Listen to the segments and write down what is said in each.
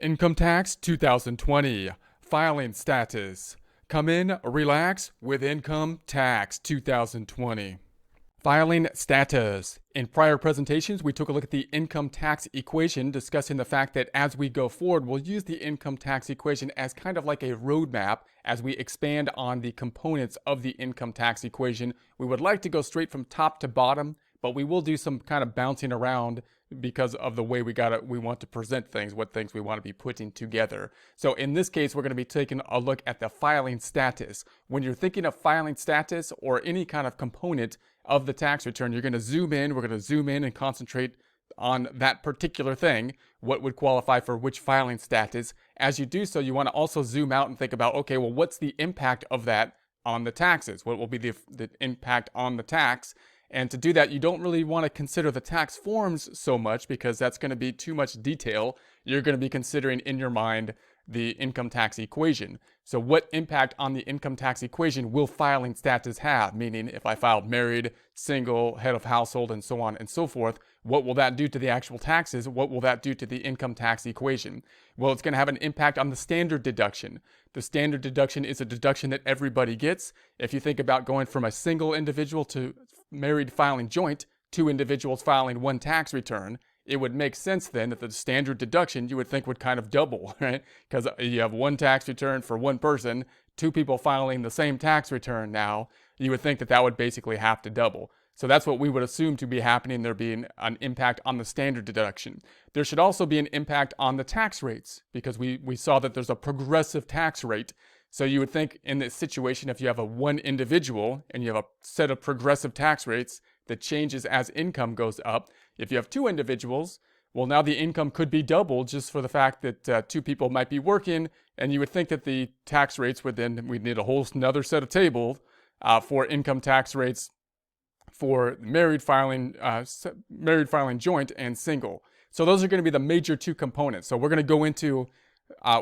Income tax 2020. Filing status. Come in, relax with income tax 2020. Filing status. In prior presentations, we took a look at the income tax equation, discussing the fact that as we go forward, we'll use the income tax equation as kind of like a roadmap as we expand on the components of the income tax equation. We would like to go straight from top to bottom, but we will do some kind of bouncing around because of the way we want to present things, what things we want to be putting together. So in this case, we're going to be taking a look at the filing status. When you're thinking of filing status or any kind of component of the tax return, you're going to zoom in. We're going to zoom in and concentrate on that particular thing, what would qualify for which filing status. As you do so, you want to also zoom out and think about, okay, well, what's the impact of that on the taxes? What will be the impact on the tax? And to do that, you don't really want to consider the tax forms so much because that's going to be too much detail. You're going to be considering in your mind the income tax equation. So what impact on the income tax equation will filing status have? Meaning if I filed married, single, head of household, and so on and so forth, what will that do to the actual taxes? What will that do to the income tax equation? Well, it's going to have an impact on the standard deduction. The standard deduction is a deduction that everybody gets. If you think about going from a single individual to married filing joint, two individuals filing one tax return, it would make sense then that the standard deduction you would think would kind of double, right? Because you have one tax return for one person, two people filing the same tax return now, you would think that that would basically have to double. So that's what we would assume to be happening, there being an impact on the standard deduction. There should also be an impact on the tax rates because we saw that there's a progressive tax rate. So you would think in this situation, if you have a one individual and you have a set of progressive tax rates that changes as income goes up, if you have two individuals, well, now the income could be doubled just for the fact that two people might be working, and you would think that the tax rates would then, we'd need a whole another set of tables for income tax rates for married filing joint and single. So those are going to be the major two components. So we're going to go into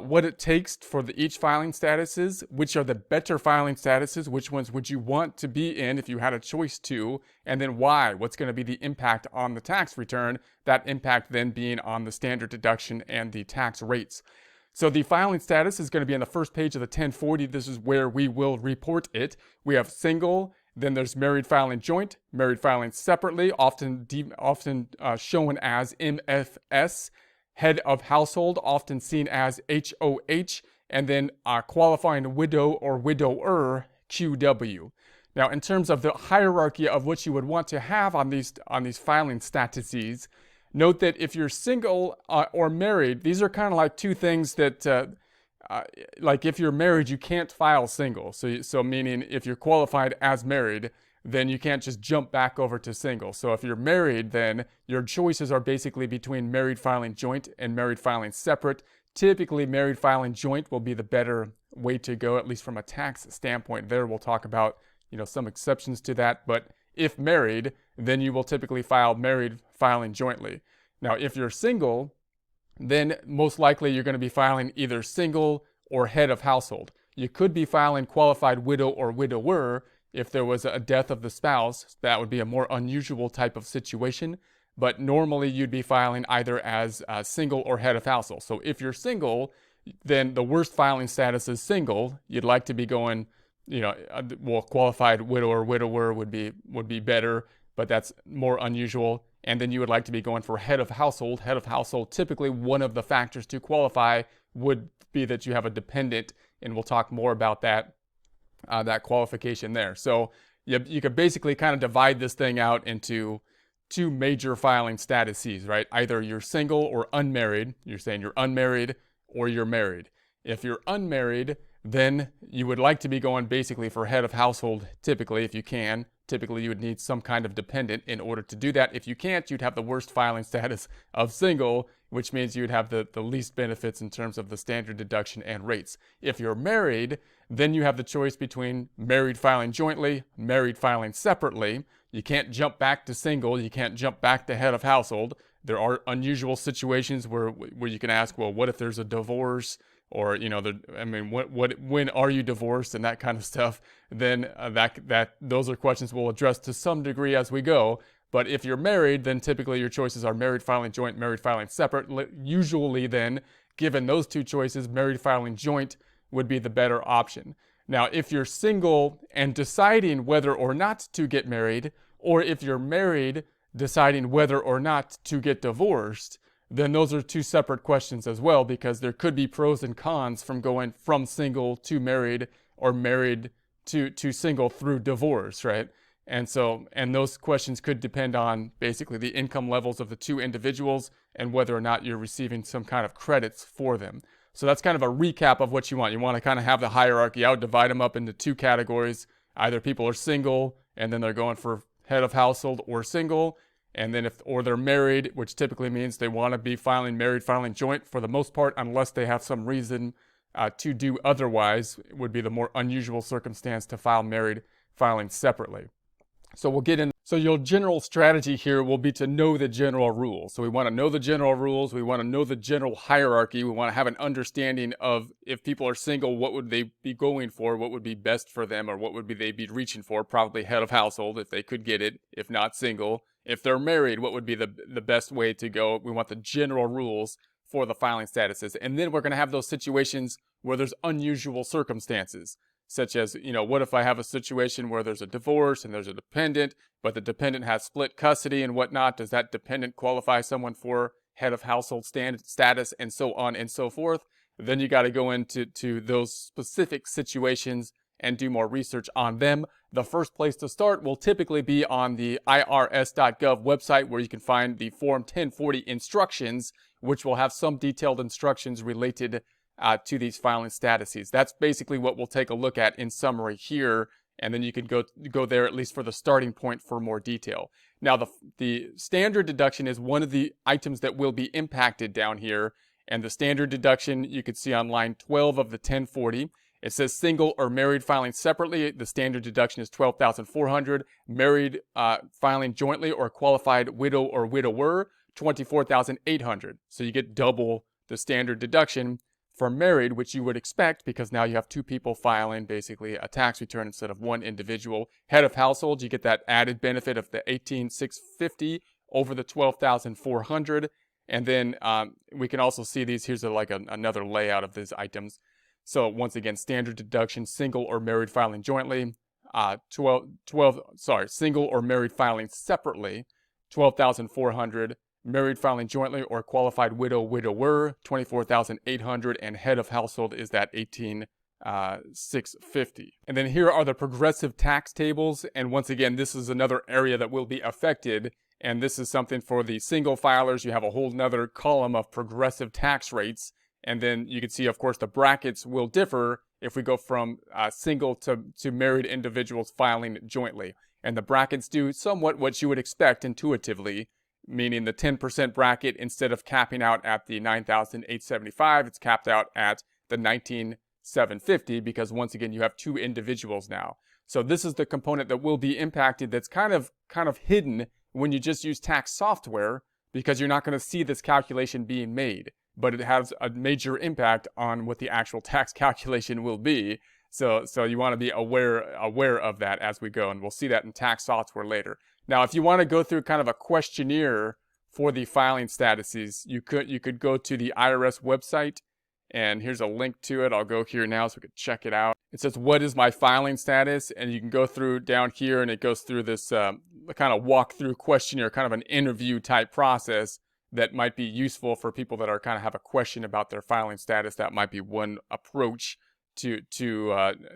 what it takes for each filing statuses, which are the better filing statuses, which ones would you want to be in if you had a choice to, and then why, what's going to be the impact on the tax return, that impact then being on the standard deduction and the tax rates. So the filing status is going to be on the first page of the 1040. This is where we will report it. We have single, then there's married filing joint, married filing separately, often shown as MFS, head of household, often seen as HOH, and then qualifying widow or widower, QW. Now, in terms of the hierarchy of what you would want to have on these filing statuses, note that if you're single or married, these are kind of like two things that, like if you're married, you can't file single. So meaning if you're qualified as married, then you can't just jump back over to single. So if you're married, then your choices are basically between married filing joint and married filing separate. Typically, married filing joint will be the better way to go, at least from a tax standpoint. There, we'll talk about, some exceptions to that. But if married, then you will typically file married filing jointly. Now, if you're single, then most likely you're going to be filing either single or head of household. You could be filing qualified widow or widower. If there was a death of the spouse, that would be a more unusual type of situation. But normally you'd be filing either as single or head of household. So if you're single, then the worst filing status is single. You'd like to be going, qualified widow or widower would be better, but that's more unusual. And then you would like to be going for head of household. Head of household, typically one of the factors to qualify would be that you have a dependent, and we'll talk more about that qualification there. So you could basically kind of divide this thing out into two major filing statuses, right? Either you're single or unmarried. You're saying you're unmarried or you're married. If you're unmarried, then you would like to be going basically for head of household, typically, if you can. Typically, you would need some kind of dependent in order to do that. If you can't, you'd have the worst filing status of single, which means you'd have the least benefits in terms of the standard deduction and rates. If you're married, then you have the choice between married filing jointly, married filing separately. You can't jump back to single. You can't jump back to head of household. There are unusual situations where you can ask, well, what if there's a divorce? Or, when are you divorced and that kind of stuff? Then those are questions we'll address to some degree as we go. But if you're married, then typically your choices are married filing joint, married filing separate. Usually then given those two choices, married filing joint would be the better option. Now, if you're single and deciding whether or not to get married, or if you're married deciding whether or not to get divorced, then those are two separate questions as well, because there could be pros and cons from going from single to married or married to single through divorce, right? And those questions could depend on basically the income levels of the two individuals and whether or not you're receiving some kind of credits for them. So that's kind of a recap of what you want. You want to kind of have the hierarchy. I would divide them up into two categories. Either people are single and then they're going for head of household, or single, and then or they're married, which typically means they want to be filing married filing joint for the most part, unless they have some reason to do otherwise. It would be the more unusual circumstance to file married filing separately. So we'll get in. So your general strategy here will be to know the general rules. So we want to know the general rules. We want to know the general hierarchy. We want to have an understanding of, if people are single, what would they be going for? What would be best for them, or what would they be reaching for? Probably head of household if they could get it, if not single. If they're married, what would be the best way to go? We want the general rules for the filing statuses. And then we're going to have those situations where there's unusual circumstances, such as, what if I have a situation where there's a divorce and there's a dependent, but the dependent has split custody and whatnot? Does that dependent qualify someone for head of household status, and so on and so forth? Then you got to go into those specific situations and do more research on them. The first place to start will typically be on the irs.gov website, where you can find the Form 1040 instructions, which will have some detailed instructions related to these filing statuses. That's basically what we'll take a look at in summary here, and then you can go there at least for the starting point for more detail. Now, the standard deduction is one of the items that will be impacted down here, and the standard deduction you can see on line 12 of the 1040. It says single or married filing separately, the standard deduction is $12,400. Married filing jointly or qualified widow or widower, $24,800. So you get double the standard deduction for married, which you would expect because now you have two people filing basically a tax return instead of one individual. Head of household, you get that added benefit of the $18,650 over the $12,400. And then we can also see these. Here's another layout of these items. So once again, standard deduction, single or married filing jointly, single or married filing separately, $12,400. Married filing jointly or qualified widow, widower, $24,800, and head of household is that $18,650. And then here are the progressive tax tables. And once again, this is another area that will be affected. And this is something for the single filers. You have a whole nother column of progressive tax rates. And then you can see, of course, the brackets will differ if we go from single to married individuals filing jointly. And the brackets do somewhat what you would expect intuitively, meaning the 10% bracket, instead of capping out at the $9,875, it's capped out at the $19,750, because once again, you have two individuals now. So this is the component that will be impacted, that's kind of hidden when you just use tax software, because you're not going to see this calculation being made. But it has a major impact on what the actual tax calculation will be. So you want to be aware of that as we go, and we'll see that in tax software later. Now, if you want to go through kind of a questionnaire for the filing statuses, you could go to the IRS website, and here's a link to it. I'll go here now so we can check it out. It says, "What is my filing status?" And you can go through down here, and it goes through this kind of walkthrough questionnaire, kind of an interview type process that might be useful for people that are kind of have a question about their filing status. That might be one approach to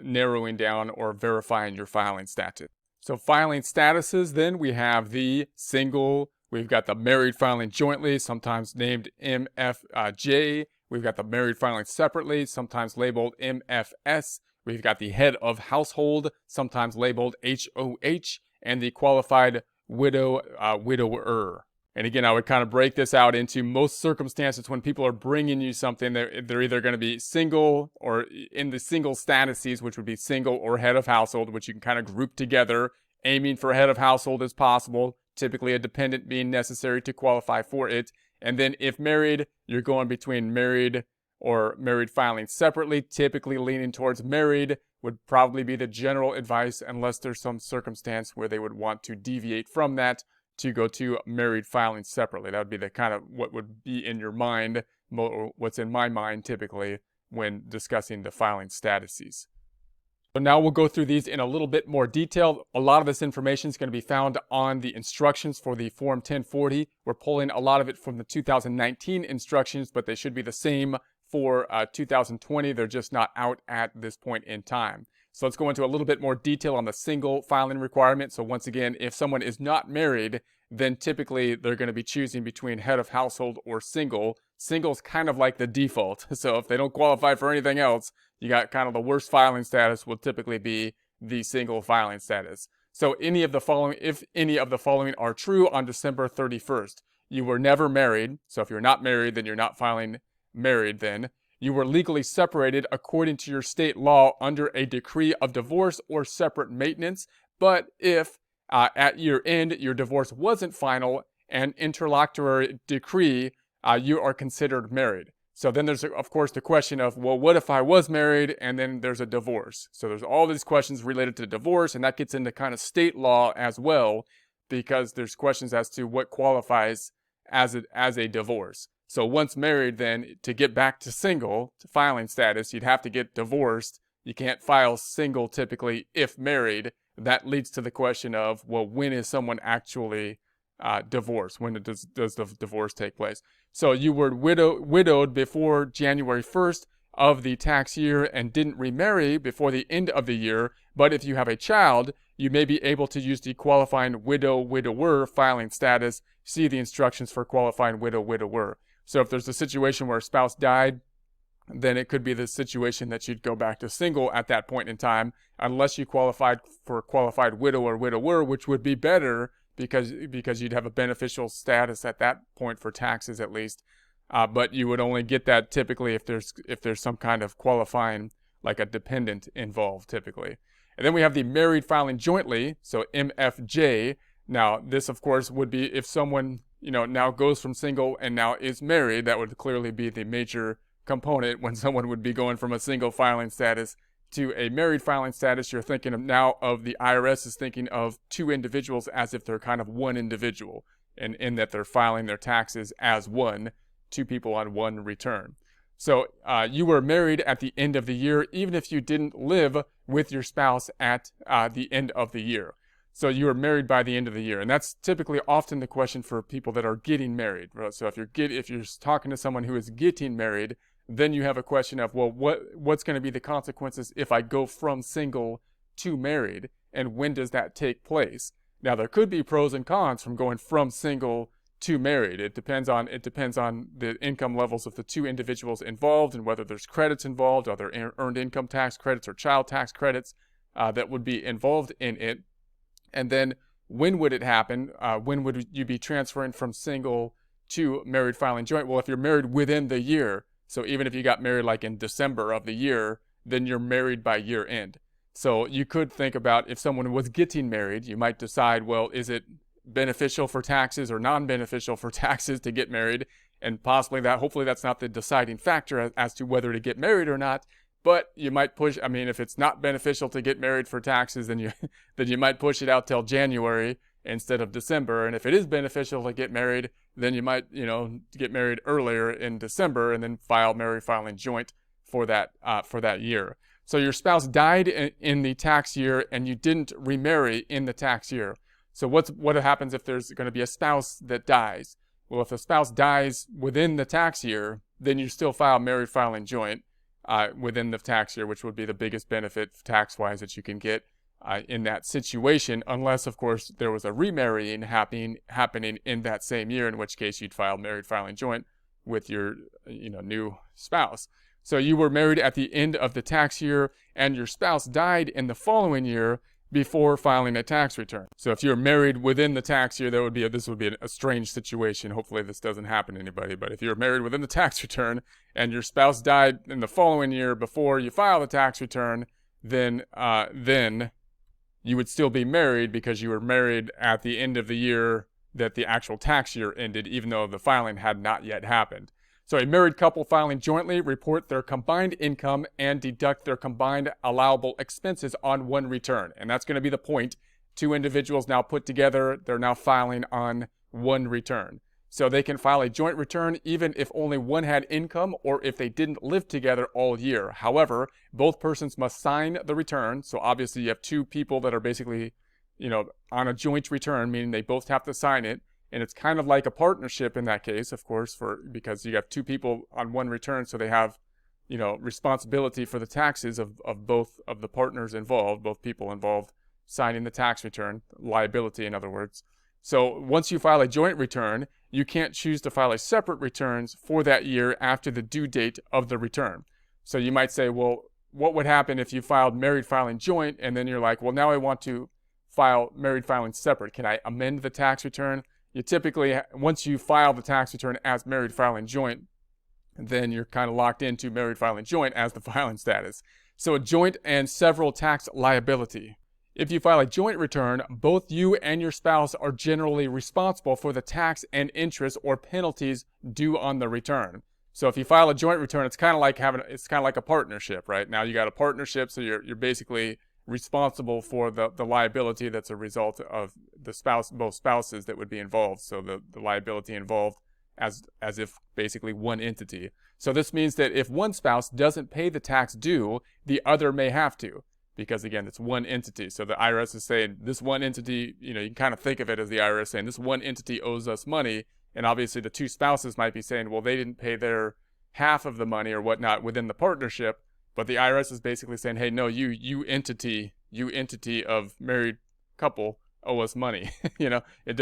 narrowing down or verifying your filing status. So filing statuses, then we have the single, we've got the married filing jointly, sometimes named MFJ. We've got the married filing separately, sometimes labeled MFS. We've got the head of household, sometimes labeled HOH, and the qualified widow, widower. And again, I would kind of break this out into most circumstances when people are bringing you something, they're either going to be single or in the single statuses, which would be single or head of household, which you can kind of group together, aiming for head of household as possible, typically a dependent being necessary to qualify for it. And then if married, you're going between married or married filing separately, typically leaning towards married would probably be the general advice, unless there's some circumstance where they would want to deviate from that to go to married filing separately. That would be the kind of what would be in your mind what's in my mind typically when discussing the filing statuses. So now we'll go through these in a little bit more detail. A lot of this information is going to be found on the instructions for the Form 1040. We're pulling a lot of it from the 2019 instructions, but they should be the same for 2020. They're just not out at this point in time. So let's go into a little bit more detail on the single filing requirement. So once again, if someone is not married, then typically they're going to be choosing between head of household or single. Single's kind of like the default. So if they don't qualify for anything else, you got kind of the worst filing status will typically be the single filing status. So any of the following, if any of the following are true on December 31st, you were never married. So if you're not married, then you're not filing married then. You were legally separated according to your state law under a decree of divorce or separate maintenance. But if at year end your divorce wasn't final and interlocutory decree, you are considered married. So then there's, of course, the question of, well, what if I was married and then there's a divorce? So there's all these questions related to divorce, and that gets into kind of state law as well, because there's questions as to what qualifies as a divorce. So once married, then to get back to single, to filing status, you'd have to get divorced. You can't file single typically if married. That leads to the question of, well, when is someone actually divorced? When does the divorce take place? So you were widowed before January 1st of the tax year and didn't remarry before the end of the year, but if you have a child, you may be able to use the qualifying widower filing status. See the instructions for qualifying widower. So if there's a situation where a spouse died, then it could be the situation that you'd go back to single at that point in time, unless you qualified for qualified widow or widower, which would be better because you'd have a beneficial status at that point for taxes at least. But you would only get that typically if there's some kind of qualifying, like a dependent involved typically. And then we have the married filing jointly, so MFJ. Now this of course would be if someone now goes from single and now is married. That would clearly be the major component when someone would be going from a single filing status to a married filing status. You're thinking of now of the IRS is thinking of two individuals as if they're kind of one individual, and in that they're filing their taxes as one, two people on one return. So you were married at the end of the year, even if you didn't live with your spouse at the end of the year. So you were married by the end of the year, and that's typically often the question for people that are getting married. So if you're talking to someone who is getting married, then you have a question of, well, what's going to be the consequences if I go from single to married, and when does that take place? Now there could be pros and cons from going from single to married. It depends on the income levels of the two individuals involved and whether there's credits involved, are there earned income tax credits or child tax credits that would be involved in it. And then when would it happen? When would you be transferring from single to married filing joint? Well, if you're married within the year, so even if you got married like in December of the year, then you're married by year end. So you could think about if someone was getting married, you might decide, well, is it beneficial for taxes or non-beneficial for taxes to get married? And hopefully that's not the deciding factor as to whether to get married or not. But you might push, if it's not beneficial to get married for taxes, then you might push it out till January instead of December. And if it is beneficial to get married, then you might, get married earlier in December and then file married filing joint for that year. So your spouse died in the tax year and you didn't remarry in the tax year. So what happens if there's going to be a spouse that dies? Well, if a spouse dies within the tax year, then you still file married filing joint within the tax year, which would be the biggest benefit tax-wise that you can get in that situation, unless, of course, there was a remarrying happening in that same year, in which case you'd file married filing joint with your new spouse. So you were married at the end of the tax year, and your spouse died in the following year before filing a tax return. So if you're married within the tax year, this would be a strange situation. Hopefully this doesn't happen to anybody. But if you're married within the tax return and your spouse died in the following year before you file the tax return, then you would still be married because you were married at the end of the year that the actual tax year ended, even though the filing had not yet happened. So a married couple filing jointly report their combined income and deduct their combined allowable expenses on one return. And that's going to be the point. Two individuals now put together, they're now filing on one return. So they can file a joint return even if only one had income or if they didn't live together all year. However, both persons must sign the return. So obviously you have two people that are basically, on a joint return, meaning they both have to sign it. And it's kind of like a partnership in that case, of course, because you have two people on one return, so they have, responsibility for the taxes of both of the partners involved, both people involved signing the tax return, liability in other words. So once you file a joint return, you can't choose to file a separate returns for that year after the due date of the return. So you might say, well, what would happen if you filed married filing joint, and then you're like, well, now I want to file married filing separate. Can I amend the tax return? You typically, once you file the tax return as married filing joint, then you're kind of locked into married filing joint as the filing status. So a joint and several tax liability. If you file a joint return, both you and your spouse are generally responsible for the tax and interest or penalties due on the return. So if you file a joint return, it's kind of like a partnership, right? Now you got a partnership, so you're basically responsible for the liability that's a result of both spouses that would be involved. So the liability involved as if basically one entity. So this means that if one spouse doesn't pay the tax due, the other may have to, because again, it's one entity. So the IRS is saying this one entity, you can kind of think of it as the IRS saying this one entity owes us money. And obviously the two spouses might be saying, well, they didn't pay their half of the money or whatnot within the partnership. But the IRS is basically saying, hey, no, you entity of married couple owe us money. It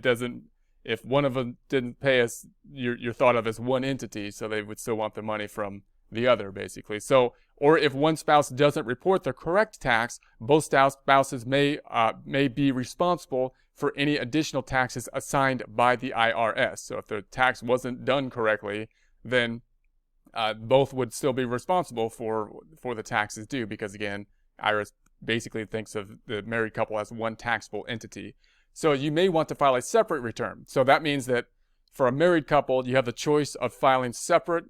doesn't, if one of them didn't pay us, you're thought of as one entity, so they would still want the money from the other, basically. So, or if one spouse doesn't report the correct tax, both spouses may be responsible for any additional taxes assigned by the IRS. So if the tax wasn't done correctly, then both would still be responsible for the taxes due, because again, IRS basically thinks of the married couple as one taxable entity. So you may want to file a separate return. So that means that for a married couple, you have the choice of filing separate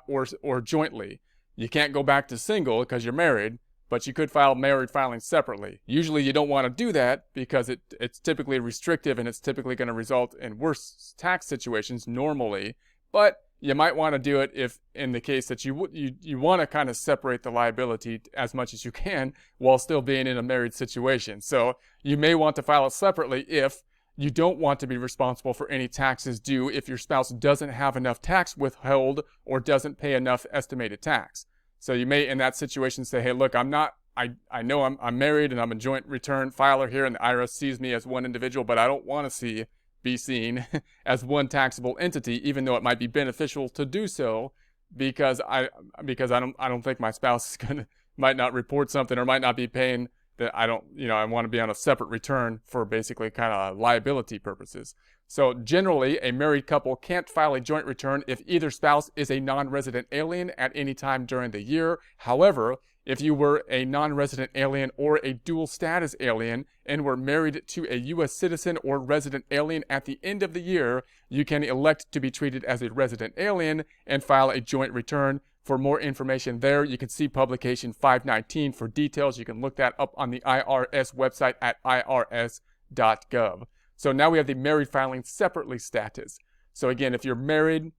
or jointly. You can't go back to single because you're married, but you could file married filing separately. Usually you don't want to do that because it's typically restrictive and it's typically going to result in worse tax situations normally. But you might want to do it if in the case that you want to kind of separate the liability as much as you can while still being in a married situation. So you may want to file it separately if you don't want to be responsible for any taxes due if your spouse doesn't have enough tax withheld or doesn't pay enough estimated tax. So you may in that situation say, hey, look, I know I'm married and I'm a joint return filer here and the IRS sees me as one individual, but I don't want to be seen as one taxable entity, even though it might be beneficial to do so, because I don't think my spouse is might not report something or might not be paying that I want to be on a separate return for basically kind of liability purposes. So generally, a married couple can't file a joint return if either spouse is a non-resident alien at any time during the year. However, if you were a non-resident alien or a dual status alien and were married to a U.S. citizen or resident alien at the end of the year, you can elect to be treated as a resident alien and file a joint return. For more information there, you can see publication 519 for details. You can look that up on the IRS website at irs.gov. So now we have the married filing separately status. So again, if you're married,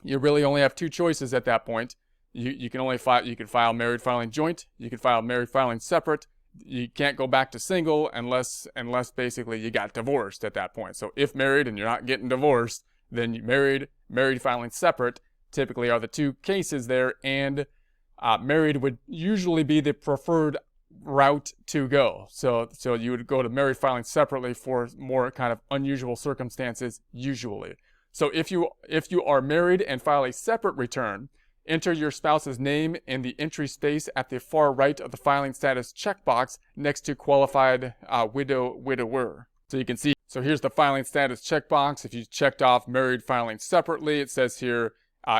you really only have two choices at that point. You can file married filing joint, you can file married filing separate. You can't go back to single unless basically you got divorced at that point. So if married and you're not getting divorced, then married filing separate typically are the two cases there, and married would usually be the preferred route to go. So you would go to married filing separately for more kind of unusual circumstances usually. So if you are married and file a separate return, enter your spouse's name in the entry space at the far right of the filing status checkbox next to qualified widower. So you can see, so here's the filing status checkbox. If you checked off married filing separately, it says here,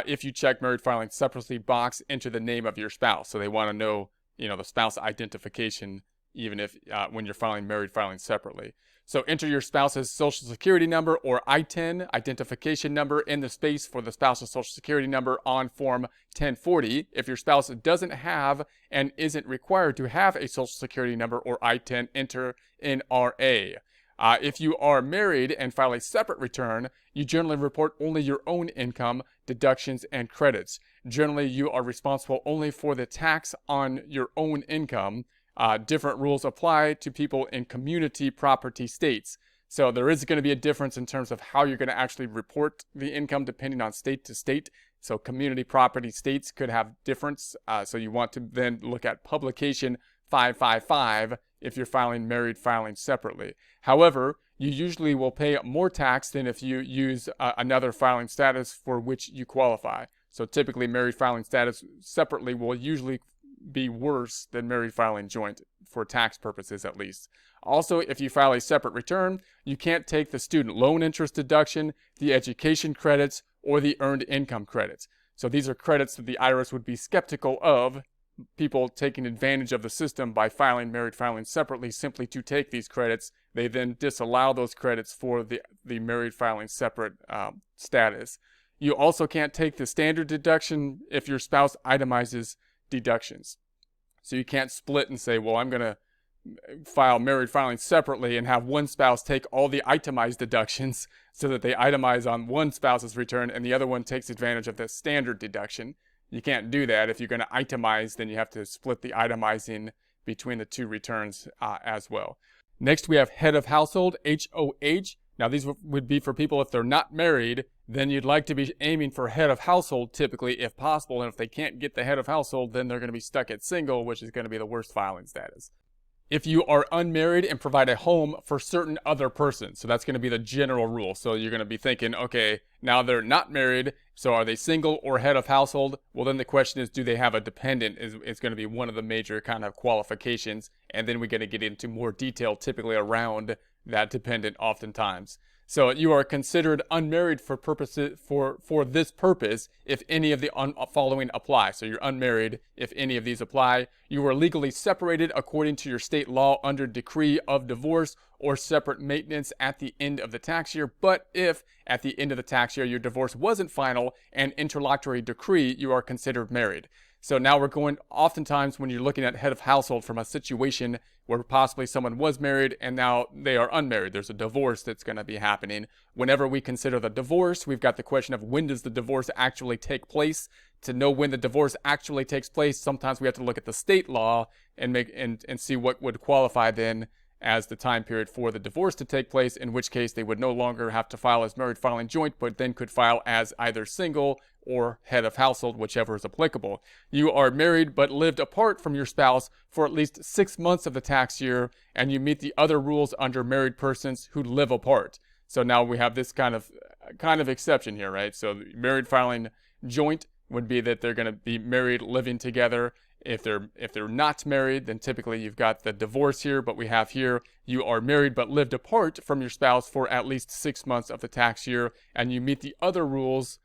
if you check married filing separately box, enter the name of your spouse. So they want to know, the spouse identification, even if when you're filing married filing separately. So enter your spouse's social security number or ITIN identification number in the space for the spouse's social security number on form 1040. If your spouse doesn't have and isn't required to have a social security number or ITIN, enter NRA. If you are married and file a separate return, you generally report only your own income, deductions, and credits. Generally, you are responsible only for the tax on your own income. Different rules apply to people in community property states. So there is going to be a difference in terms of how you're going to actually report the income depending on state to state. So community property states could have difference. So you want to then look at publication 555 if you're filing married filing separately. However, you usually will pay more tax than if you use another filing status for which you qualify. So typically married filing status separately will usually be worse than married filing joint for tax purposes at least. Also, if you file a separate return, you can't take the student loan interest deduction, the education credits, or the earned income credits. So these are credits that the IRS would be skeptical of people taking advantage of the system by filing married filing separately simply to take these credits. They then disallow those credits for the married filing separate status. You also can't take the standard deduction if your spouse itemizes deductions. So you can't split and say, well, I'm going to file married filing separately and have one spouse take all the itemized deductions so that they itemize on one spouse's return and the other one takes advantage of the standard deduction. You can't do that. If you're going to itemize, then you have to split the itemizing between the two returns as well. Next, we have head of household, HOH. Now, these would be for people if they're not married, then you'd like to be aiming for head of household typically if possible. And if they can't get the head of household, then they're going to be stuck at single, which is going to be the worst filing status. If you are unmarried and provide a home for certain other persons, so that's going to be the general rule. So you're going to be thinking, okay, now they're not married, so are they single or head of household? Well, then the question is, do they have a dependent is going to be one of the major kind of qualifications. And then we're going to get into more detail typically around that dependent oftentimes. So you are considered unmarried for purposes for this purpose if any of the following apply. So you're unmarried if any of these apply. You are legally separated according to your state law under decree of divorce or separate maintenance at the end of the tax year. But if at the end of the tax year your divorce wasn't final and interlocutory decree, you are considered married. So now we're going, oftentimes when you're looking at head of household from a situation where possibly someone was married and now they are unmarried, there's a divorce that's going to be happening. Whenever we consider the divorce, we've got the question of when does the divorce actually take place? To know when the divorce actually takes place, sometimes we have to look at the state law and see what would qualify then as the time period for the divorce to take place, in which case they would no longer have to file as married filing joint, but then could file as either single or head of household, whichever is applicable. You are married but lived apart from your spouse for at least 6 months of the tax year, and you meet the other rules under married persons who live apart. So now we have this kind of exception here, right? So married filing joint would be that they're going to be married living together. If they're not married, then typically you've got the divorce here, but we have here you are married but lived apart from your spouse for at least 6 months of the tax year, and you meet the other rules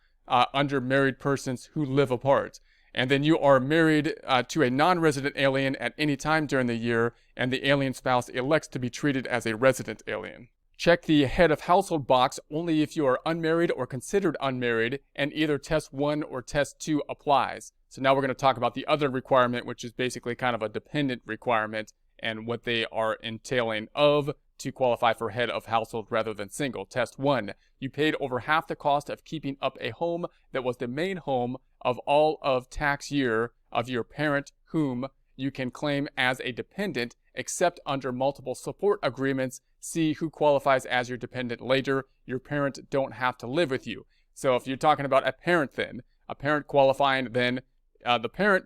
under married persons who live apart. And then you are married to a non-resident alien at any time during the year, and the alien spouse elects to be treated as a resident alien. Check the head of household box only if you are unmarried or considered unmarried, and either test 1 or test 2 applies. So now we're going to talk about the other requirement, which is basically kind of a dependent requirement and what they are entailing of to qualify for head of household rather than single. Test 1. You paid over half the cost of keeping up a home that was the main home of all of tax year of your parent whom you can claim as a dependent except under multiple support agreements. See who qualifies as your dependent later. Your parent don't have to live with you. So if you're talking about a parent then, a parent qualifying, then the parent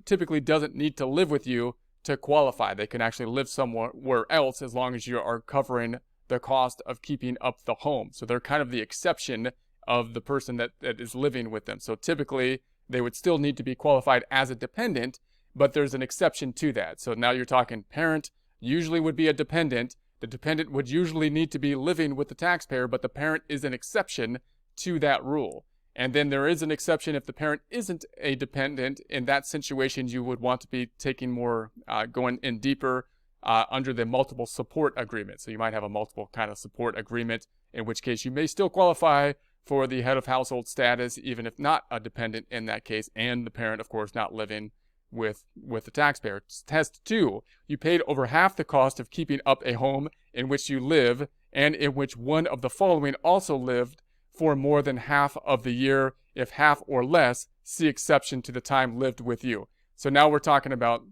typically doesn't need to live with you to qualify. They can actually live somewhere else as long as you are covering the cost of keeping up the home. So they're kind of the exception of the person that is living with them. So typically they would still need to be qualified as a dependent, but there's an exception to that. So now you're talking parent usually would be a dependent. The dependent would usually need to be living with the taxpayer, but the parent is an exception to that rule. And then there is an exception if the parent isn't a dependent. In that situation, you would want to be taking more, going in deeper under the multiple support agreement. So you might have a multiple kind of support agreement, in which case you may still qualify for the head of household status, even if not a dependent in that case, and the parent, of course, not living with the taxpayer. Test 2, you paid over half the cost of keeping up a home in which you live and in which one of the following also lived for more than half of the year. If half or less, see exception to the time lived with you. So now we're talking about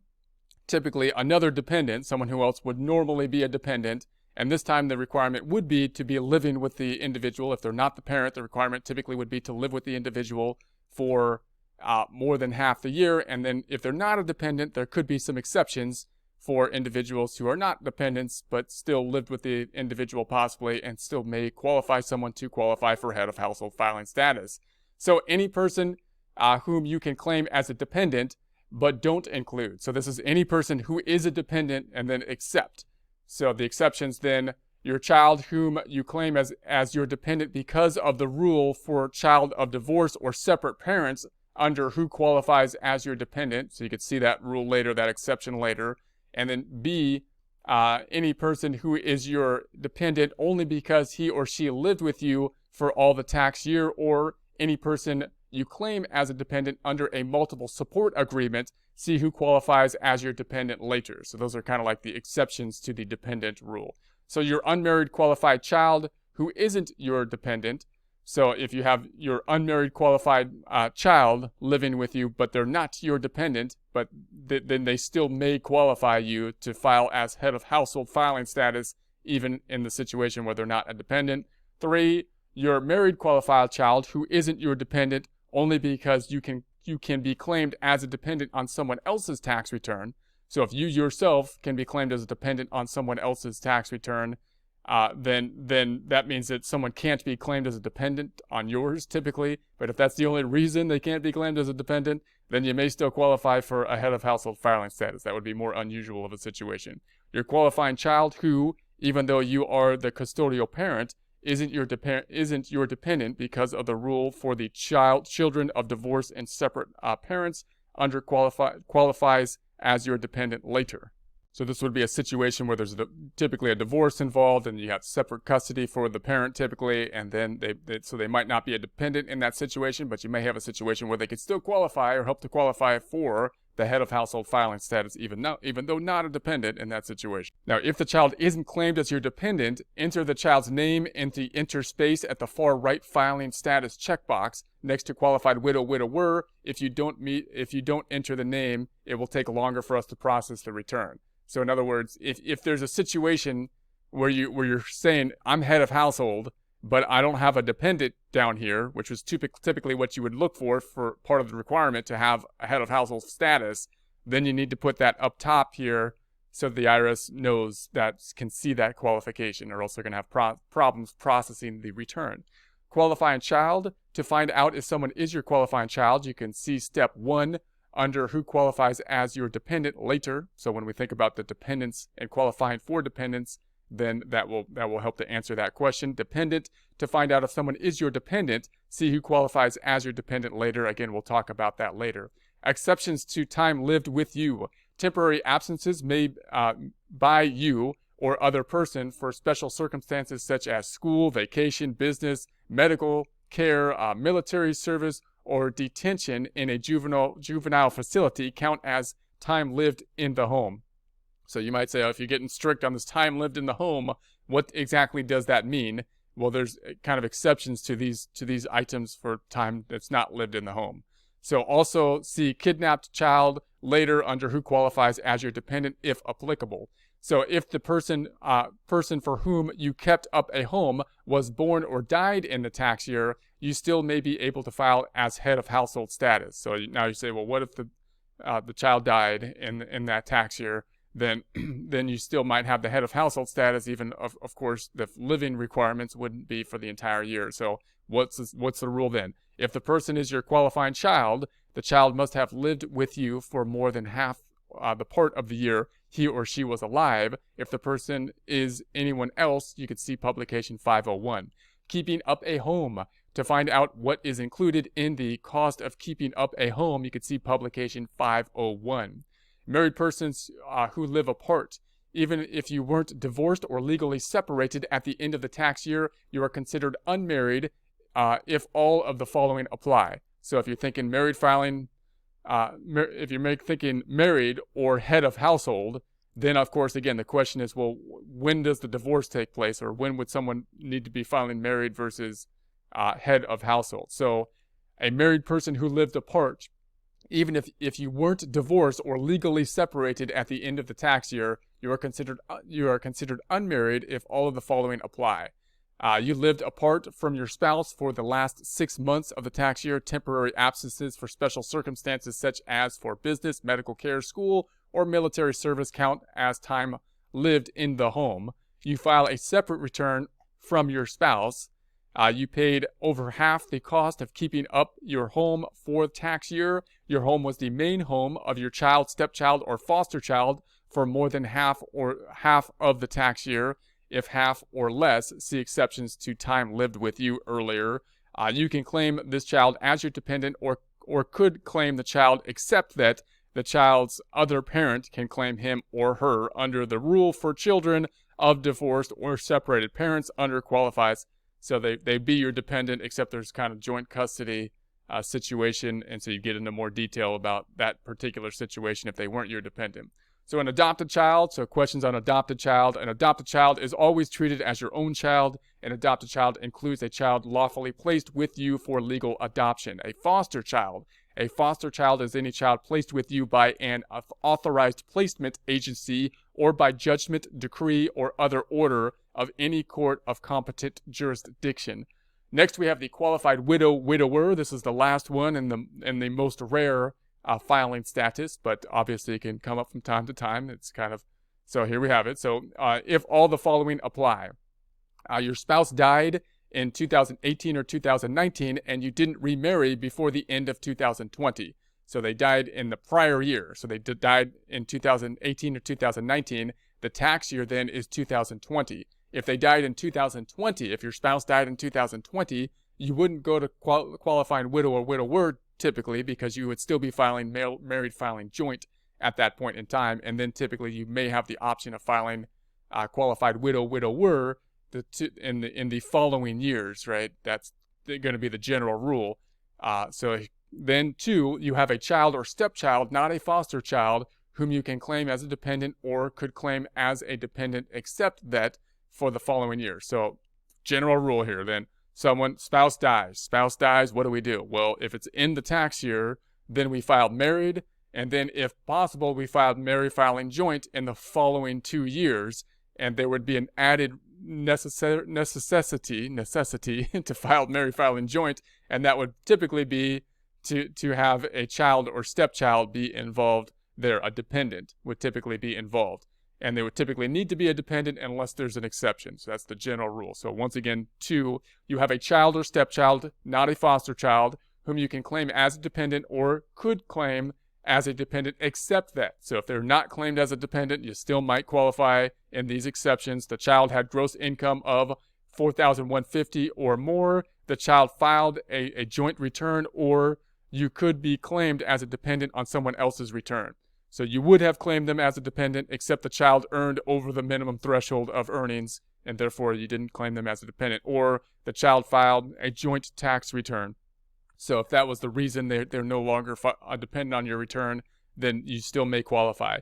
typically another dependent, someone who else would normally be a dependent, and this time the requirement would be to be living with the individual. If they're not the parent, the requirement typically would be to live with the individual for more than half the year. And then if they're not a dependent, there could be some exceptions for individuals who are not dependents but still lived with the individual possibly and still may qualify someone to qualify for head of household filing status. So any person whom you can claim as a dependent but don't include. So this is any person who is a dependent and then except. So the exceptions then, your child whom you claim as your dependent because of the rule for child of divorce or separate parents under who qualifies as your dependent. So you could see that rule later, that exception later. And then B, any person who is your dependent only because he or she lived with you for all the tax year, or any person you claim as a dependent under a multiple support agreement. See who qualifies as your dependent later. So those are kind of like the exceptions to the dependent rule. So your unmarried qualified child who isn't your dependent. So if you have your unmarried qualified child living with you, but they're not your dependent, but then they still may qualify you to file as head of household filing status, even in the situation where they're not a dependent. 3, your married qualified child who isn't your dependent only because you can be claimed as a dependent on someone else's tax return. So if you yourself can be claimed as a dependent on someone else's tax return, then that means that someone can't be claimed as a dependent on yours typically. But if that's the only reason they can't be claimed as a dependent, then you may still qualify for a head of household filing status. That would be more unusual of a situation. Your qualifying child who, even though you are the custodial parent, isn't your dependent because of the rule for the children of divorce and separate parents under qualifies as your dependent later. So this would be a situation where there's typically a divorce involved and you have separate custody for the parent typically, and then they might not be a dependent in that situation, but you may have a situation where they could still qualify or help to qualify for the head of household filing status even though not a dependent in that situation. Now, if the child isn't claimed as your dependent, enter the child's name in the enter space at the far right filing status checkbox next to qualified widow, widower. If you don't enter the name, it will take longer for us to process the return. So in other words, if there's a situation where you're saying I'm head of household, but I don't have a dependent down here, which is typically what you would look for part of the requirement to have a head of household status, then you need to put that up top here so the IRS knows can see that qualification, or else they're going to have problems processing the return. Qualifying child, to find out if someone is your qualifying child, you can see step 1 under who qualifies as your dependent later. So when we think about the dependents and qualifying for dependents, then that will help to answer that question. Dependent, to find out if someone is your dependent, see who qualifies as your dependent later. Again, we'll talk about that later. Exceptions to time lived with you. Temporary absences made by you or other person for special circumstances such as school, vacation, business, medical care, military service, or detention in a juvenile facility count as time lived in the home. So you might say, oh, if you're getting strict on this time lived in the home, what exactly does that mean? Well, there's kind of exceptions to these items for time that's not lived in the home. So also see kidnapped child later under who qualifies as your dependent if applicable. So if the person for whom you kept up a home was born or died in the tax year, you still may be able to file as head of household status. So now you say, well, what if the child died in that tax year? Then you still might have the head of household status, even of course the living requirements wouldn't be for the entire year. So what's the rule then? If the person is your qualifying child, the child must have lived with you for more than half the part of the year he or she was alive. If the person is anyone else, you could see publication 501. Keeping up a home. To find out what is included in the cost of keeping up a home, you could see publication 501. Married persons who live apart. Even if you weren't divorced or legally separated at the end of the tax year, you are considered unmarried if all of the following apply. So if you're thinking married filing if you're thinking married or head of household, then of course, again, the question is, well, when does the divorce take place, or when would someone need to be filing married versus head of household? So a married person who lived apart, even if you weren't divorced or legally separated at the end of the tax year, you are considered unmarried if all of the following apply. You lived apart from your spouse for the last 6 months of the tax year. Temporary absences for special circumstances such as for business, medical care, school, or military service count as time lived in the home. You file a separate return from your spouse. You paid over half the cost of keeping up your home for the tax year. Your home was the main home of your child, stepchild, or foster child for more than half of the tax year. If half or less, see exceptions to time lived with you earlier. You can claim this child as your dependent, or could claim the child, except that the child's other parent can claim him or her under the rule for children of divorced or separated parents under qualifies. So they be your dependent, except there's kind of joint custody situation, and so you get into more detail about that particular situation if they weren't your dependent. So an adopted child, so questions on adopted child. An adopted child is always treated as your own child. An adopted child includes a child lawfully placed with you for legal adoption. A foster child is any child placed with you by an authorized placement agency or by judgment, decree, or other order of any court of competent jurisdiction. Next, we have the qualified widower. This is the last one and the most rare filing status, but obviously it can come up from time to time. It's kind of, so here we have it. So if all the following apply, your spouse died in 2018 or 2019, and you didn't remarry before the end of 2020. So they died in the prior year. So they died in 2018 or 2019. The tax year then is 2020. If they died in 2020, if your spouse died in 2020, you wouldn't go to qualifying widow or widower typically, because you would still be filing married filing joint at that point in time, and then typically you may have the option of filing qualified widower in the following years, right? That's going to be the general rule. So then, two, you have a child or stepchild, not a foster child, whom you can claim as a dependent or could claim as a dependent, except that for the following year. So general rule here then. Spouse dies, what do we do? Well, if it's in the tax year, then we filed married, and then if possible, we filed married filing joint in the following 2 years, and there would be an added necessity to file married filing joint, and that would typically be to have a child or stepchild be involved there. A dependent would typically be involved. And they would typically need to be a dependent unless there's an exception. So that's the general rule. So once again, two, you have a child or stepchild, not a foster child, whom you can claim as a dependent or could claim as a dependent, except that. So if they're not claimed as a dependent, you still might qualify in these exceptions. The child had gross income of $4,150 or more. The child filed a joint return, or you could be claimed as a dependent on someone else's return. So you would have claimed them as a dependent, except the child earned over the minimum threshold of earnings, and therefore you didn't claim them as a dependent. Or the child filed a joint tax return. So if that was the reason they're no longer dependent on your return, then you still may qualify.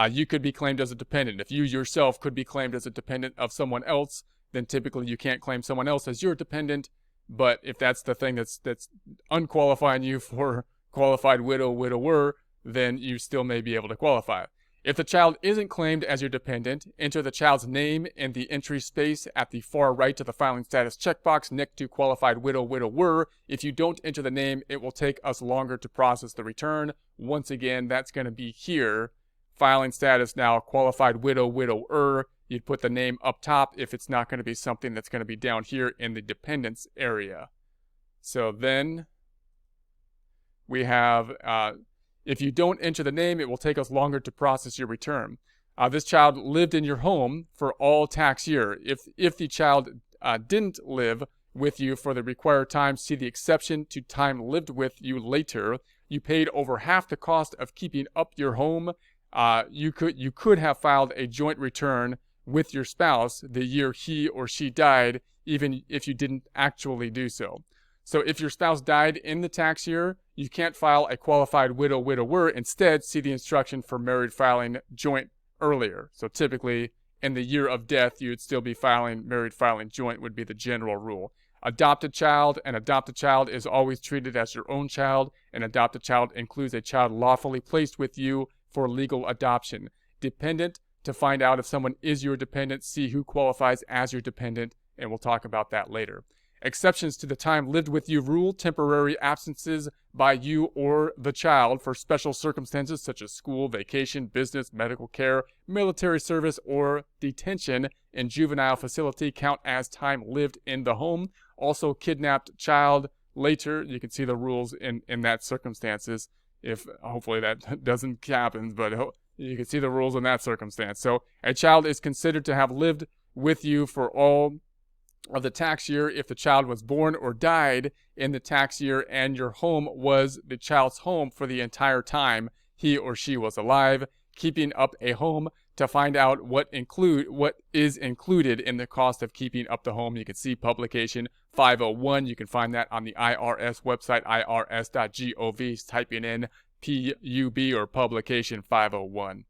You could be claimed as a dependent. If you yourself could be claimed as a dependent of someone else, then typically you can't claim someone else as your dependent. But if that's the thing that's unqualifying you for qualified widower, then you still may be able to qualify. If the child isn't claimed as your dependent, enter the child's name in the entry space at the far right of the filing status checkbox next to qualified widower. If you don't enter the name, it will take us longer to process the return. Once again, that's going to be here. Filing status now, qualified widower. You'd put the name up top if it's not going to be something that's going to be down here in the dependents area. So then we have... if you don't enter the name, it will take us longer to process your return. This child lived in your home for all tax year. If the child didn't live with you for the required time, see the exception to time lived with you later. You paid over half the cost of keeping up your home. You could have filed a joint return with your spouse the year he or she died, even if you didn't actually do so. So if your spouse died in the tax year, you can't file a qualified widower. Instead, see the instruction for married filing joint earlier. So typically, in the year of death, you would still be filing married filing joint would be the general rule. Adopted child, an adopted child is always treated as your own child. An adopted child includes a child lawfully placed with you for legal adoption. Dependent, to find out if someone is your dependent, see who qualifies as your dependent, and we'll talk about that later. Exceptions to the time lived with you rule: temporary absences by you or the child for special circumstances such as school, vacation, business, medical care, military service, or detention in juvenile facility count as time lived in the home. Also, kidnapped child, later, you can see the rules in that circumstances. If hopefully that doesn't happen, but you can see the rules in that circumstance. So a child is considered to have lived with you for all of the tax year if the child was born or died in the tax year and your home was the child's home for the entire time he or she was alive. Keeping up a home, to find out what is included in the cost of keeping up the home, you can see publication 501. You can find that on the IRS website, irs.gov. Typing in PUB or publication 501.